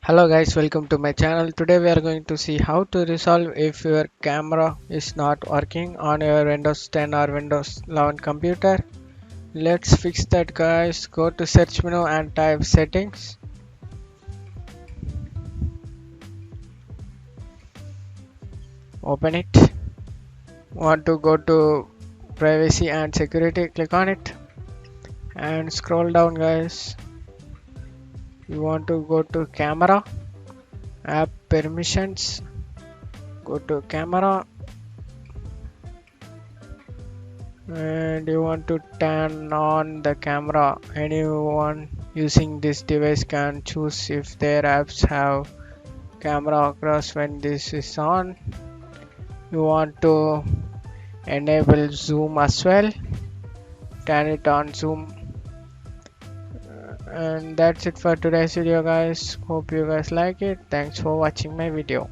Hello guys, welcome to my channel. Today we are going to see how to resolve if your camera is not working on your Windows 10 or Windows 11 computer. Let's fix that guys. Go to search menu and type settings. Open it. Want to go to privacy and security, click on it and scroll down guys. You want to go to camera, app permissions, go to camera and you want to turn on the camera. Anyone using this device can choose if their apps have camera across when this is on. You want to enable zoom as well, turn it on zoom. And that's it for today's video guys. Hope you guys like it. Thanks for watching my video.